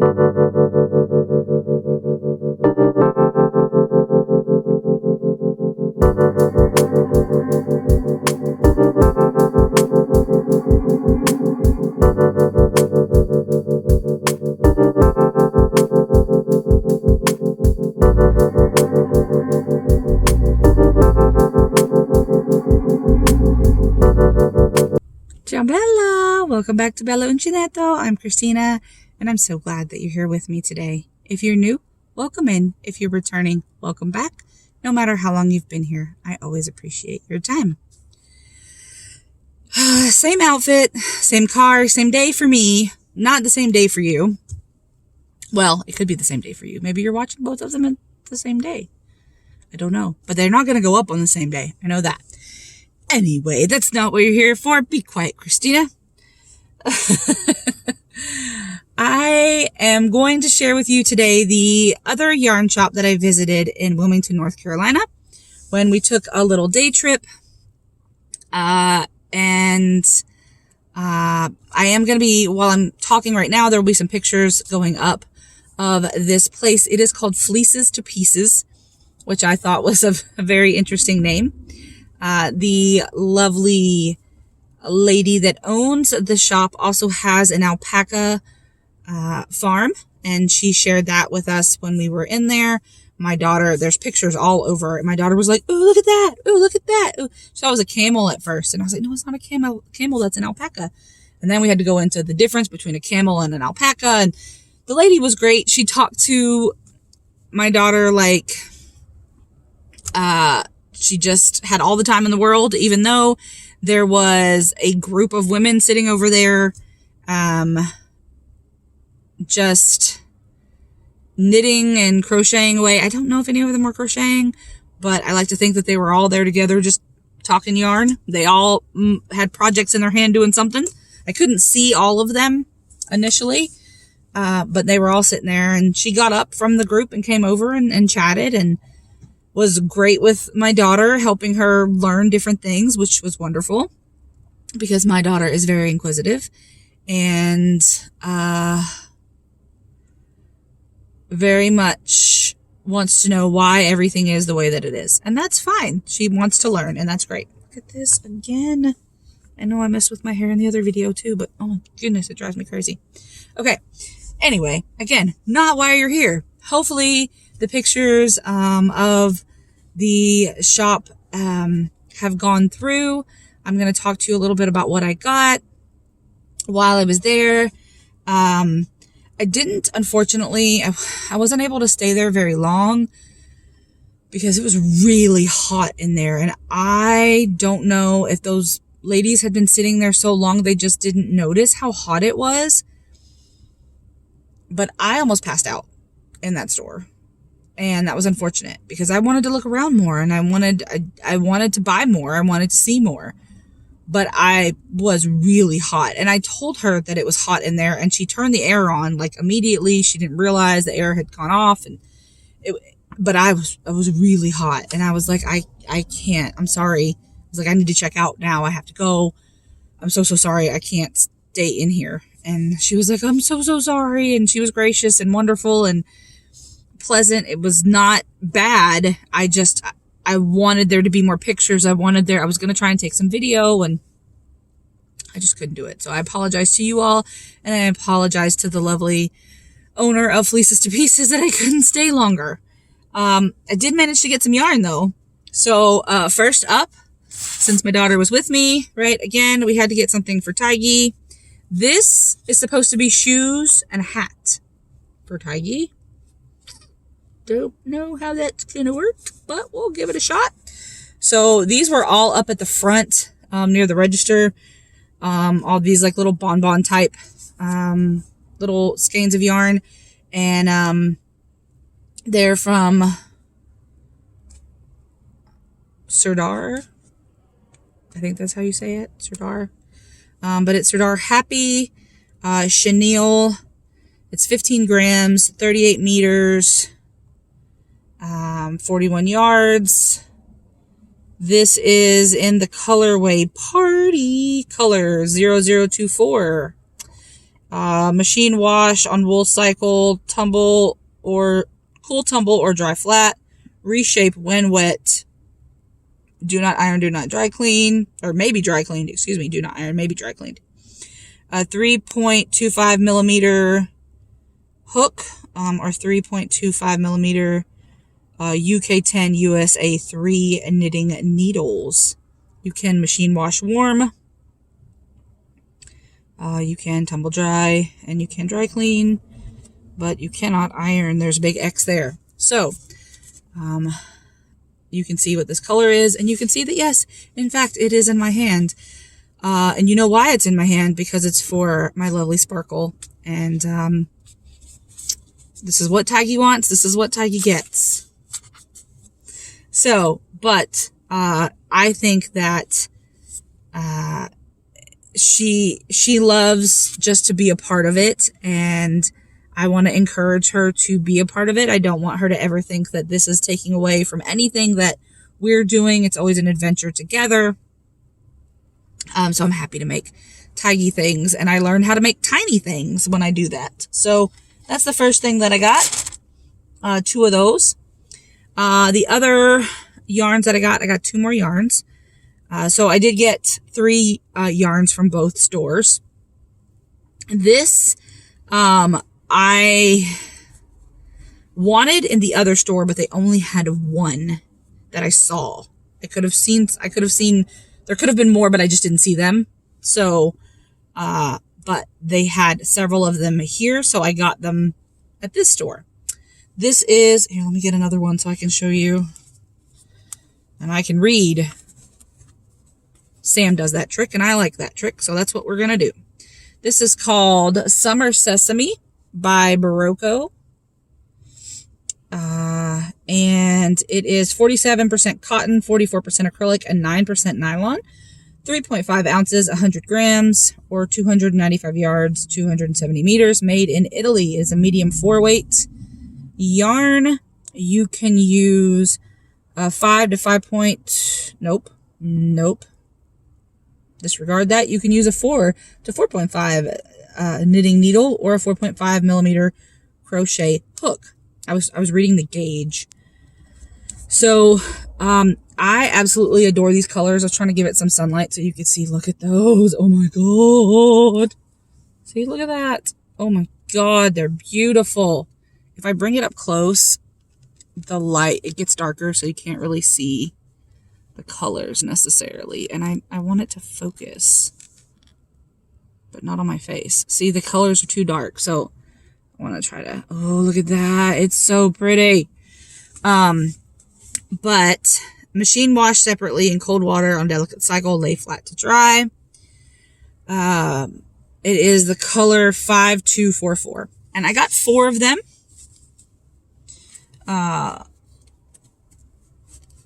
Ciao Bella! Welcome back to Bellauncinettocrafts. I'm Christina, and I'm so glad that you're here with me today. If you're new, welcome in. If you're returning, welcome back. No matter how long you've been here, I always appreciate your time. Same outfit, same car, same day for me. Not the same day for you. Well, it could be the same day for you. Maybe you're watching both of them at the same day. I don't know. But they're not going to go up on the same day. I know that. Anyway, that's not what you're here for. Be quiet, Christina. I am going to share with you today the other yarn shop that I visited in Wilmington, North Carolina when we took a little day trip. I am going to be, while I'm talking right now, there will be some pictures going up of this place. It is called Fleeces to Pieces, which I thought was a very interesting name. The lovely lady that owns the shop also has an alpaca farm, and she shared that with us when we were in there. My daughter, there's pictures all over it. My daughter was like, "Oh, look at that. Oh, look at that." Ooh. She thought it was a camel at first, and I was like, "No, it's not a camel. That's an alpaca." And then we had to go into the difference between a camel and an alpaca, and the lady was great. She talked to my daughter like she just had all the time in the world, even though there was a group of women sitting over there, just knitting and crocheting away. I don't know if any of them were crocheting, but I like to think that they were all there together, just talking yarn. They all had projects in their hand doing something. I couldn't see all of them initially, but they were all sitting there, and she got up from the group and came over and chatted and was great with my daughter, helping her learn different things, which was wonderful because my daughter is very inquisitive and very much wants to know why everything is the way that it is. And that's fine. She wants to learn, and that's great. Look at this again. I know I messed with my hair in the other video too, but oh my goodness, it drives me crazy. Okay. Anyway, again, not why you're here. Hopefully the pictures of the shop have gone through. I'm going to talk to you a little bit about what I got while I was there. I didn't, unfortunately, I wasn't able to stay there very long because it was really hot in there. And I don't know if those ladies had been sitting there so long they just didn't notice how hot it was. But I almost passed out in that store. And that was unfortunate because I wanted to look around more, and I wanted to buy more. I wanted to see more, but I was really hot, and I told her that it was hot in there, and she turned the air on like immediately. She didn't realize the air had gone off, but I was really hot, and I was like, I can't, I'm sorry. I was like, I need to check out now. I have to go. I'm so sorry. I can't stay in here. And she was like, I'm so sorry. And she was gracious and wonderful and pleasant. It was not bad. I wanted there to be more pictures. I was going to try and take some video, and I just couldn't do it. So I apologize to you all, and I apologize to the lovely owner of Fleeces to Pieces that I couldn't stay longer. I did manage to get some yarn though. So, first up, since my daughter was with me, right, again, we had to get something for Tiggy. This is supposed to be shoes and a hat for Tiggy. Don't know how that's gonna work, but we'll give it a shot. So these were all up at the front, near the register. All these like little bonbon type, little skeins of yarn, and they're from Serdar. I think that's how you say it, Serdar. But it's Serdar Happy Chenille. It's 15 grams, 38 meters, 41 yards. This is in the colorway Party Color 0024. Machine wash on wool cycle, tumble or cool tumble or dry flat, reshape when wet, do not iron, do not dry clean, or maybe dry cleaned, excuse me, do not iron, maybe dry cleaned. 3.25 millimeter hook, or 3.25 millimeter UK 10 USA 3 knitting needles. You can machine wash warm, you can tumble dry, and you can dry clean, but you cannot iron. There's a big X there. So, you can see what this color is, and you can see that, yes, in fact, it is in my hand. And you know why it's in my hand? Because it's for my lovely Sparkle. And this is what Tiggy wants. This is what Tiggy gets. So, but I think that she loves just to be a part of it, and I want to encourage her to be a part of it. I don't want her to ever think that this is taking away from anything that we're doing. It's always an adventure together. So I'm happy to make Tiggy things, and I learned how to make tiny things when I do that. So that's the first thing that I got. 2 of those. The other yarns that I got 2 more yarns. So I did get 3 yarns from both stores. This, I wanted in the other store, but they only had 1 that I saw. I could have seen, there could have been more, but I just didn't see them. So, but they had several of them here, so I got them at this store. This is, here, let me get another one so I can show you. And I can read. Sam does that trick, and I like that trick, so that's what we're going to do. This is called Summer Sesame by Barocco. And it is 47% cotton, 44% acrylic, and 9% nylon. 3.5 ounces, 100 grams, or 295 yards, 270 meters. Made in Italy. Is a medium 4-weight yarn. You can use 5 to 5 nope. Disregard that. You can use a 4 to 4.5 knitting needle, or a 4.5 millimeter crochet hook. I was reading the gauge. So, I absolutely adore these colors. I was trying to give it some sunlight so you could see. Look at those. Oh my God. See, look at that. Oh my God. They're beautiful. If I bring it up close, the light, it gets darker, so you can't really see the colors necessarily. And I want it to focus, but not on my face. See, the colors are too dark. So I want to try to, oh, look at that. It's so pretty. But machine wash separately in cold water on delicate cycle, lay flat to dry. It is the color 5244. And I got 4 of them.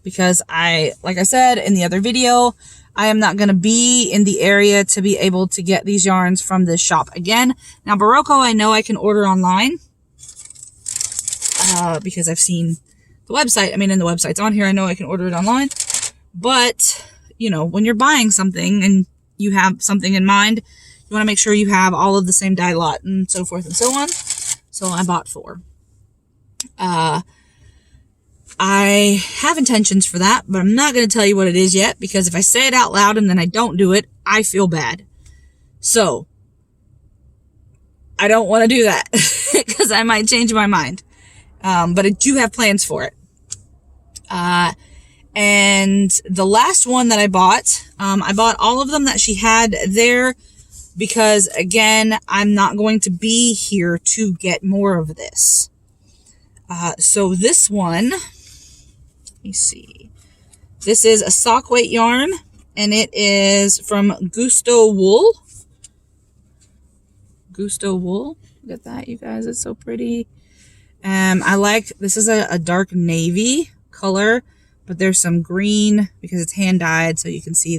Because like I said in the other video, I am not going to be in the area to be able to get these yarns from this shop again. Now, Barocco, I know I can order online. Because I've seen the website. I mean, and the website's on here. I know I can order it online. But, you know, when you're buying something and you have something in mind, you want to make sure you have all of the same dye lot and so forth and so on. So I bought 4. I have intentions for that, but I'm not going to tell you what it is yet, because if I say it out loud and then I don't do it, I feel bad. So, I don't want to do that, because I might change my mind. But I do have plans for it. And the last one that I bought all of them that she had there, because again, I'm not going to be here to get more of this. So this one, let me see. This is a sock weight yarn, and it is from Gusto Wool. Gusto Wool. Look at that, you guys. It's so pretty. I like, this is a dark navy color, but there's some green because it's hand dyed, so you can see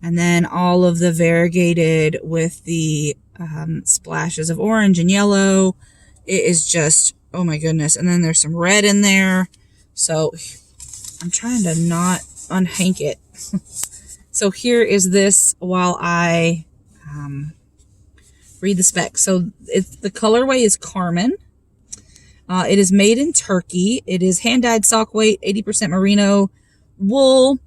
and then all of the variegated with the splashes of orange and yellow. It is just, oh my goodness. And then there's some red in there. So I'm trying to not unhank it. So here is this while I read the specs. So the colorway is Carmen. It is made in Turkey. It is hand-dyed sock weight, 80% merino wool,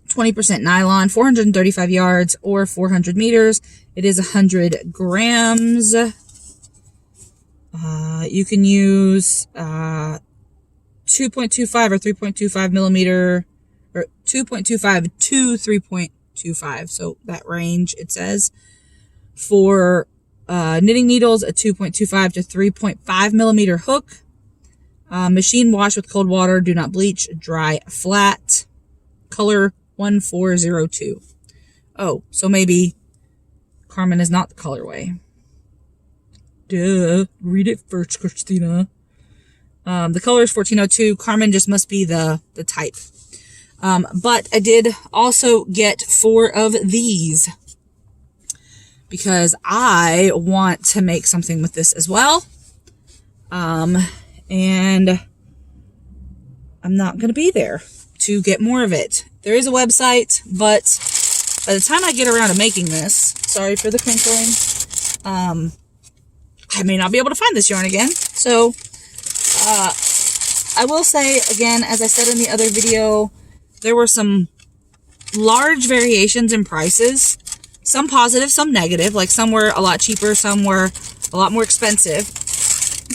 20% nylon, 435 yards or 400 meters. It is 100 grams. You can use 2.25 or 3.25 millimeter, or 2.25 to 3.25. So that range, it says. For knitting needles, a 2.25 to 3.5 millimeter hook. Machine wash with cold water. Do not bleach. Dry flat. Color 1402. Oh, so maybe Carmen is not the colorway. Duh. Read it first, Christina. The color is 1402. Carmen just must be the type. But I did also get 4 of these because I want to make something with this as well. And I'm not going to be there to get more of it. There is a website, but by the time I get around to making this, sorry for the crinkling, I may not be able to find this yarn again. So, I will say, again, as I said in the other video, there were some large variations in prices. Some positive, some negative. Like some were a lot cheaper, some were a lot more expensive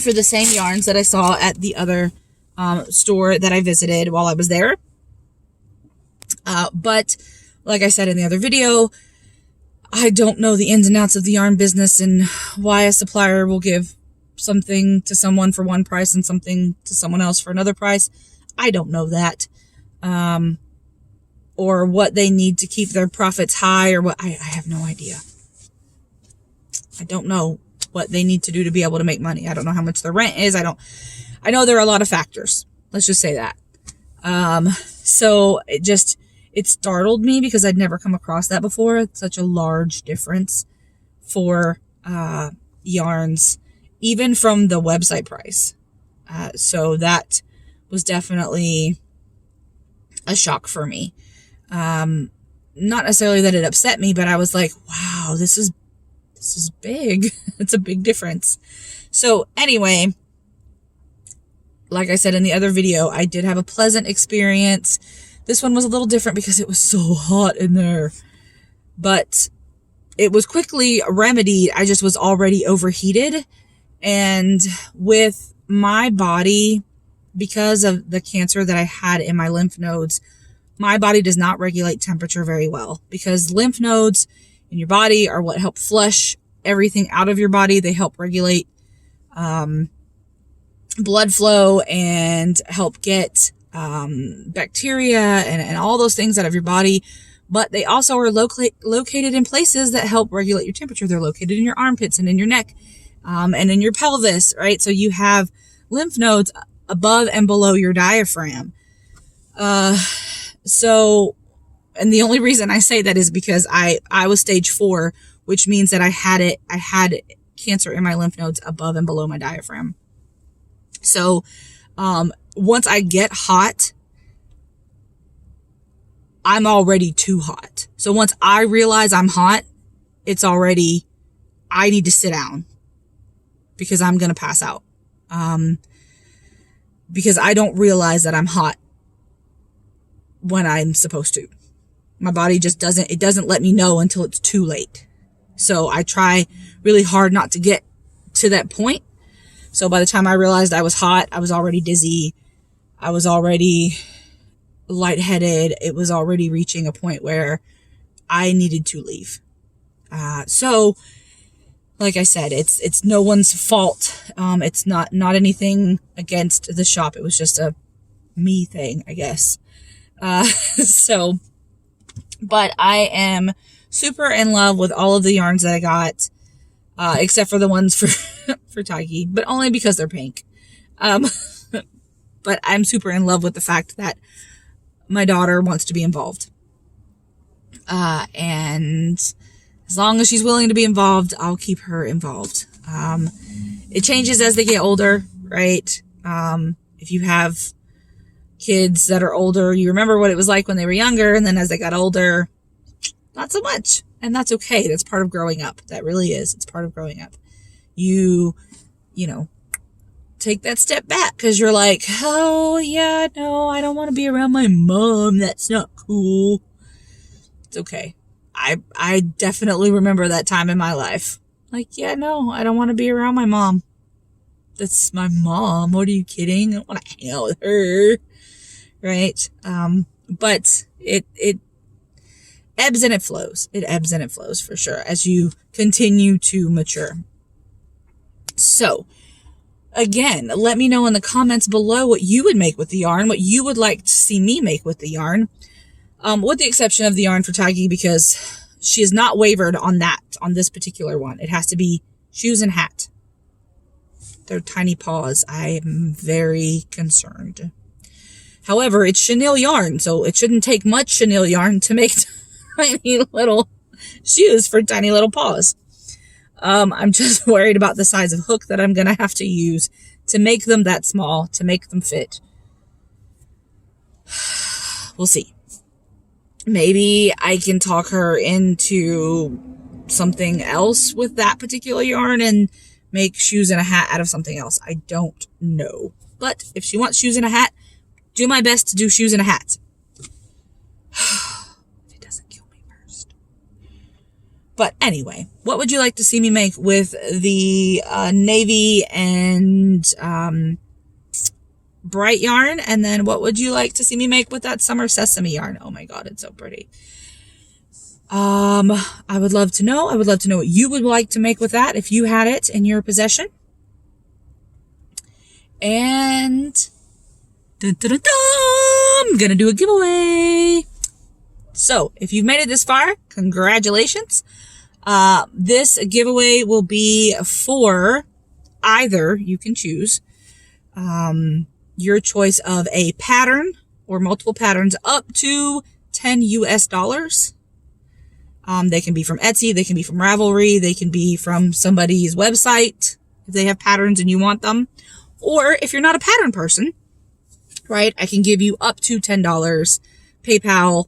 for the same yarns that I saw at the other store that I visited while I was there. But like I said in the other video, I don't know the ins and outs of the yarn business and why a supplier will give something to someone for one price and something to someone else for another price. I don't know that. Or what they need to keep their profits high, or what, I have no idea. I don't know what they need to do to be able to make money. I don't know how much their rent is. I know there are a lot of factors. Let's just say that. So it startled me because I'd never come across that before. It's such a large difference for, yarns, even from the website price. So that was definitely a shock for me. Not necessarily that it upset me, but I was like, wow, this is big. It's a big difference. So anyway, like I said in the other video, I did have a pleasant experience. This one was a little different because it was so hot in there, but it was quickly remedied. I just was already overheated, and with my body, because of the cancer that I had in my lymph nodes, my body does not regulate temperature very well, because lymph nodes in your body are what help flush everything out of your body. They help regulate blood flow and help get bacteria and all those things out of your body. But they also are located in places that help regulate your temperature. They're located in your armpits and in your neck and in your pelvis, right? So you have lymph nodes above and below your diaphragm. So, and the only reason I say that is because I was stage 4, which means that I had cancer in my lymph nodes above and below my diaphragm. So, once I get hot, I'm already too hot. So once I realize I'm hot, it's already, I need to sit down because I'm going to pass out. Because I don't realize that I'm hot when I'm supposed to. My body just doesn't let me know until it's too late. So I try really hard not to get to that point. So by the time I realized I was hot, I was already dizzy. I was already lightheaded. It was already reaching a point where I needed to leave. So like I said, it's no one's fault. It's not anything against the shop. It was just a me thing, I guess. So, but I am super in love with all of the yarns that I got, except for the ones for Taiki, but only because they're pink. But I'm super in love with the fact that my daughter wants to be involved. And as long as she's willing to be involved, I'll keep her involved. It changes as they get older, right? If you have kids that are older, you remember what it was like when they were younger, and then as they got older, not so much. And that's okay. That's part of growing up. That really is. It's part of growing up. You know, take that step back because you're like, oh, yeah, no, I don't want to be around my mom. That's not cool. It's okay. I definitely remember that time in my life. Like, yeah, no, I don't want to be around my mom. That's my mom. What are you kidding? I don't want to hang out with her. Right? But it ebbs and it flows. It ebbs and it flows for sure as you continue to mature. So, again, let me know in the comments below what you would make with the yarn, what you would like to see me make with the yarn. With the exception of the yarn for Tiggy, because she has not wavered on this particular one. It has to be shoes and hat. Their tiny paws. I am very concerned. However, it's chenille yarn, so it shouldn't take much chenille yarn to make tiny little shoes for tiny little paws. I'm just worried about the size of hook that I'm going to have to use to make them that small, to make them fit. We'll see. Maybe I can talk her into something else with that particular yarn and make shoes and a hat out of something else. I don't know. But if she wants shoes and a hat, do my best to do shoes and a hat. If it doesn't kill me first. But anyway, what would you like to see me make with the navy and bright yarn? And then what would you like to see me make with that summer sesame yarn? Oh my god, it's so pretty. I would love to know. I would love to know what you would like to make with that if you had it in your possession. And dun, dun, dun, dun, I'm gonna do a giveaway. So if you've made it this far, congratulations. This giveaway will be for either, you can choose, your choice of a pattern or multiple patterns up to $10 US. They can be from Etsy, they can be from Ravelry, they can be from somebody's website if they have patterns and you want them. Or if you're not a pattern person, right, I can give you up to $10 PayPal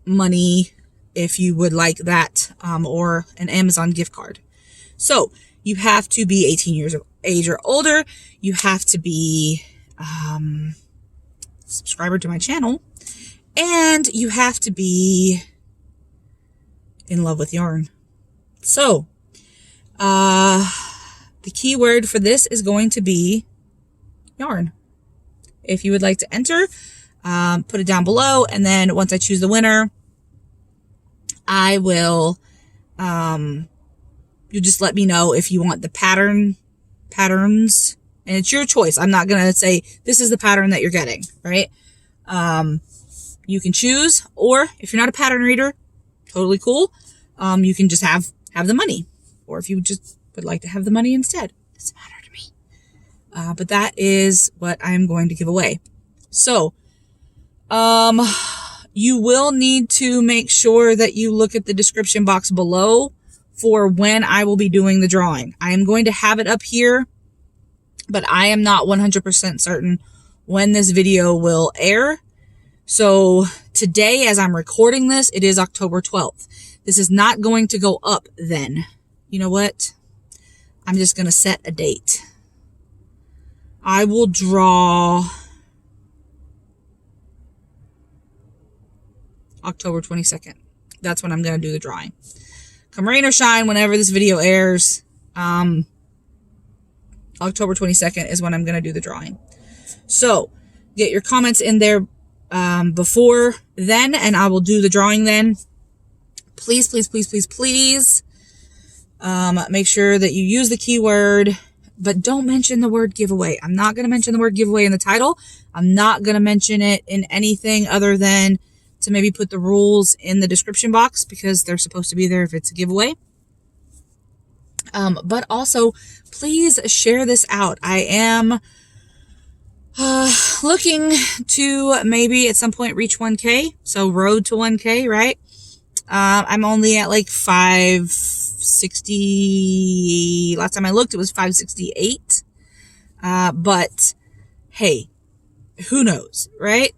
money if you would like that, or an Amazon gift card. So you have to be 18 years of age or older. You have to be subscriber to my channel. And you have to be in love with yarn. So, the key word for this is going to be yarn. If you would like to enter, put it down below. And then once I choose the winner, I will, you just let me know if you want the patterns. And it's your choice. I'm not going to say this is the pattern that you're getting, right? You can choose, or if you're not a pattern reader, totally cool. You can just have the money, or if you just would like to have the money instead, doesn't matter to me. But that is what I'm going to give away. So, you will need to make sure that you look at the description box below for when I will be doing the drawing. I am going to have it up here, but I am not 100% certain when this video will air. So today, as I'm recording this, it is October 12th. This is not going to go up then. You know what? I'm just going to set a date. I will draw October 22nd. That's when I'm going to do the drawing. Come rain or shine, whenever this video airs, October 22nd is when I'm going to do the drawing. So get your comments in there before then, and I will do the drawing then. Please, please, please, please, please, make sure that you use the keyword, but don't mention the word giveaway. I'm not going to mention the word giveaway in the title. I'm not going to mention it in anything other than to maybe put the rules in the description box, because they're supposed to be there if it's a giveaway. But also, please share this out. I am looking to maybe at some point reach 1K. So road to 1K, right? I'm only at like 560. Last time I looked, it was 568. But hey, who knows, right?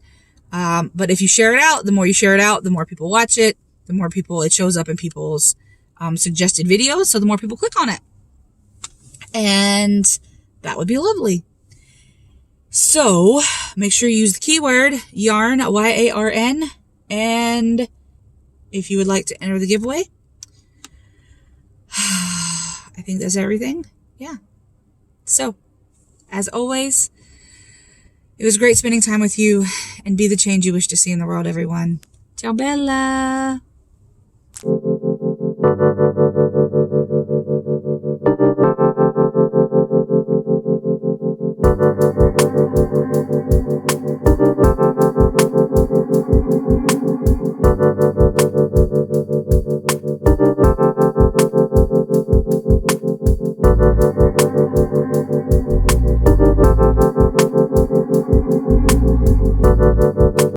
But if you share it out, the more you share it out, the more people watch it, the more people it shows up in people's suggested videos, so the more people click on it. And that would be lovely. So make sure you use the keyword yarn, YARN, and if you would like to enter the giveaway, I think that's everything. Yeah. So, as always, it was great spending time with you, and be the change you wish to see in the world, everyone. Ciao, Bella!